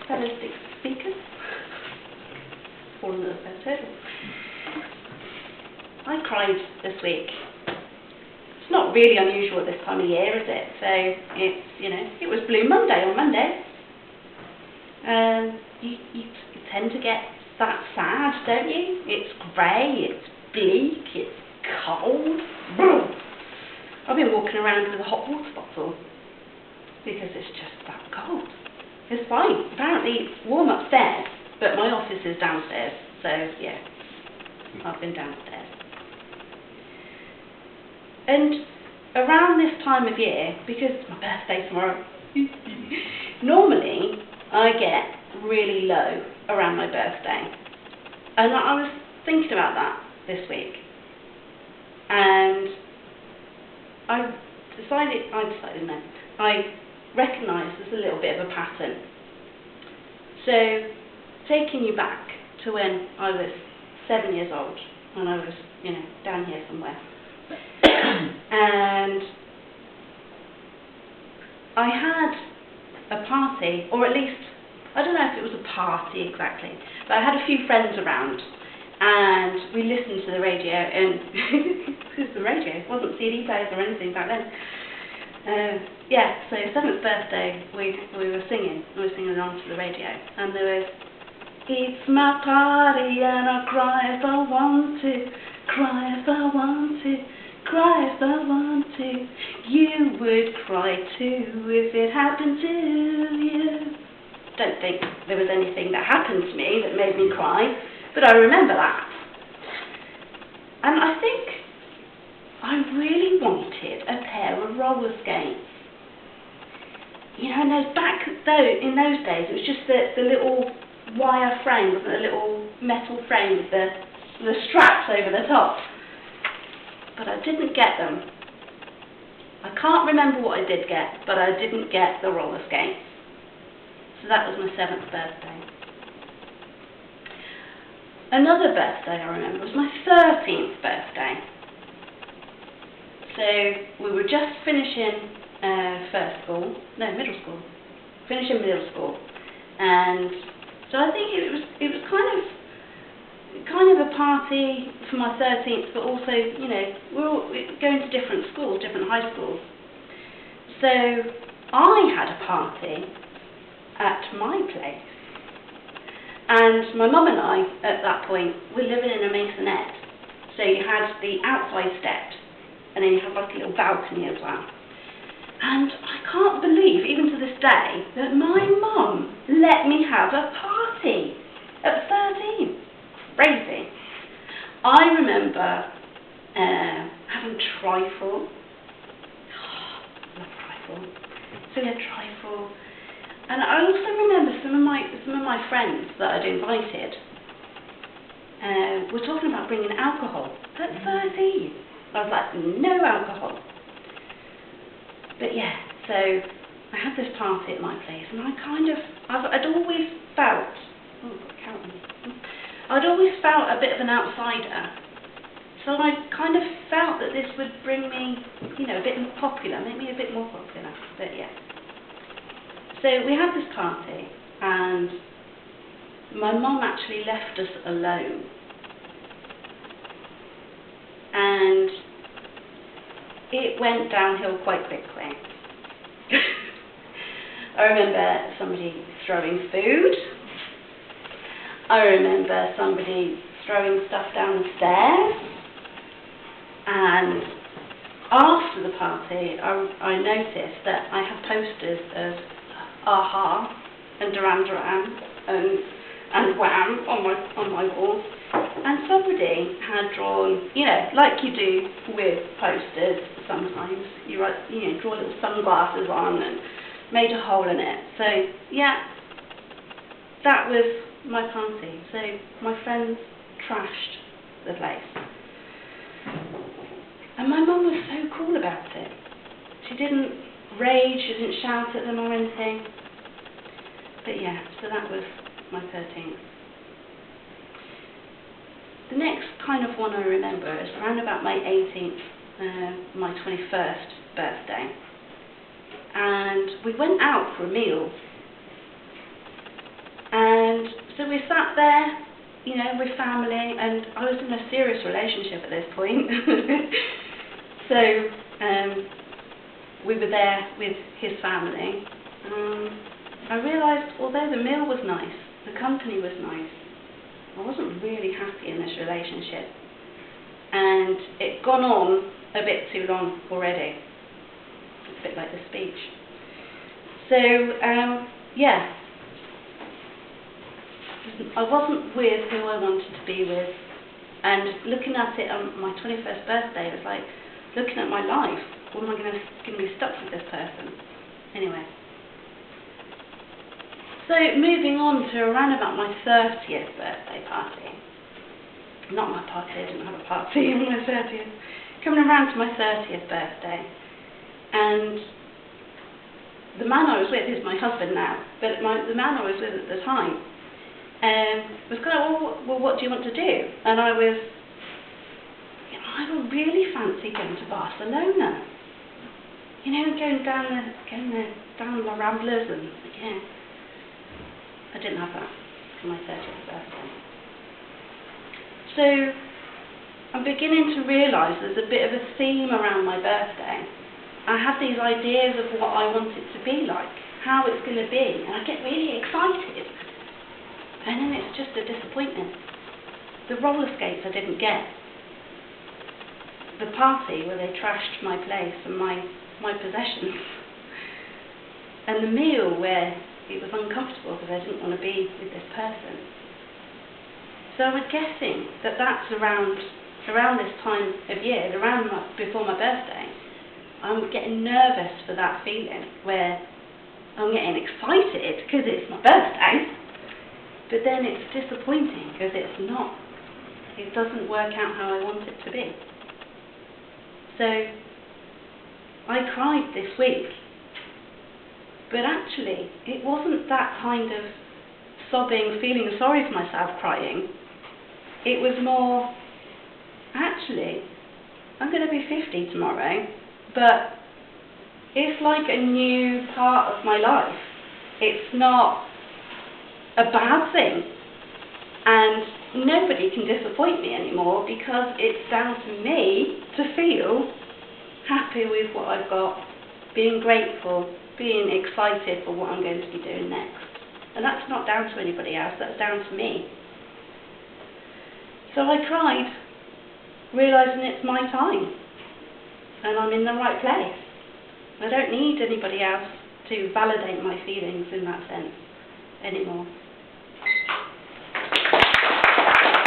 fellow speakers, fallen at the first hurdle. I cried this week. It's not really unusual at this time of year, is it? So it's, you know, it was Blue Monday on Monday. You tend to get that sad, don't you? It's grey, it's bleak, it's cold. I've been walking around with a hot water bottle because it's just that cold. It's fine. Apparently it's warm upstairs, but my office is downstairs. So yeah, I've been downstairs. And around this time of year, because it's my birthday tomorrow, normally I get really low around my birthday. And I was thinking about that this week. And I recognised there's a little bit of a pattern. So, taking you back to when I was 7 years old, and I was, you know, down here somewhere. And I had a party, or at least, I don't know if it was a party exactly, but I had a few friends around, and we listened to the radio, and it was the radio, it wasn't CD players or anything back then. Yeah, so 7th birthday, we were singing along to the radio, and there was, it's my party and I cry if I want to, cry if I want to, cry if I want to, you would cry too if it happened to you. Don't think there was anything that happened to me that made me cry, but I remember that. And I think I really wanted a pair of roller skates. You know, and in those days, it was just the little wire frame, wasn't it? A little metal frame with the straps over the top. But I didn't get them. I can't remember what I did get, but I didn't get the roller skates. So that was my 7th birthday. Another birthday I remember was my 13th birthday. So we were just finishing middle school. Finishing middle school. And so I think it was kind of a party for my 13th, but also, you know, we're all going to different schools, different high schools. So I had a party at my place. And my mum and I, at that point, were living in a maisonette. So you had the outside steps, and then you had like a little balcony as well. And I can't believe, even to this day, that my mum let me have a party at 13. Crazy. I remember having trifle. Oh, love trifle. So we had trifle. And I also remember some of my friends that I'd invited were talking about bringing alcohol at 13. I was like, no alcohol. But yeah, so I had this party at my place, and I'd always felt, I'd always felt a bit of an outsider. So I kind of felt that this would bring me, you know, a bit more popular, make me a bit more popular. But yeah. So we had this party, and my mum actually left us alone. And it went downhill quite quickly. I remember somebody throwing food. I remember somebody throwing stuff down the stairs. And after the party, I noticed that I had posters of Aha and Duran Duran and Wham on my walls. And somebody had drawn, you know, like you do with posters sometimes, you draw little sunglasses on and made a hole in it. So yeah, that was my party. So my friends trashed the place. And my mum was so cool about it. She didn't rage, she didn't shout at them or anything. But yeah, so that was my 13th. The next kind of one I remember is around about my 18th, my 21st birthday. And we went out for a meal. So we sat there, you know, with family, and I was in a serious relationship at this point. So we were there with his family. I realised, although the meal was nice, the company was nice, I wasn't really happy in this relationship. And it'd gone on a bit too long already. It's a bit like the speech. So, yeah. I wasn't with who I wanted to be with. And looking at it on my 21st birthday, it was like looking at my life. What am I going to be stuck with this person? Anyway. So moving on to around about my 30th birthday party. Not my party, I didn't have a party on my 30th. Coming around to my 30th birthday. And the man I was with is my husband now, but the man I was with at the time was kind of, well, what do you want to do? And I was, I would really fancy going to Barcelona. You know, going down the Ramblers and, yeah. I didn't have that for my 30th birthday. So I'm beginning to realise there's a bit of a theme around my birthday. I have these ideas of what I want it to be like, how it's going to be, and I get really excited. And then it's just a disappointment. The roller skates I didn't get. The party where they trashed my place and my possessions. And the meal where it was uncomfortable because I didn't want to be with this person. So I'm guessing that that's around this time of year, before my birthday. I'm getting nervous for that feeling where I'm getting excited because it's my birthday, but then it's disappointing because it doesn't work out how I want it to be. So I cried this week. But actually, it wasn't that kind of sobbing, feeling sorry for myself crying. It was more, actually, I'm going to be 50 tomorrow, but it's like a new part of my life. It's not a bad thing. And nobody can disappoint me anymore because it's down to me to feel happy with what I've got, being grateful, being excited for what I'm going to be doing next. And that's not down to anybody else, that's down to me. So I cried, realising it's my time, and I'm in the right place. I don't need anybody else to validate my feelings in that sense anymore.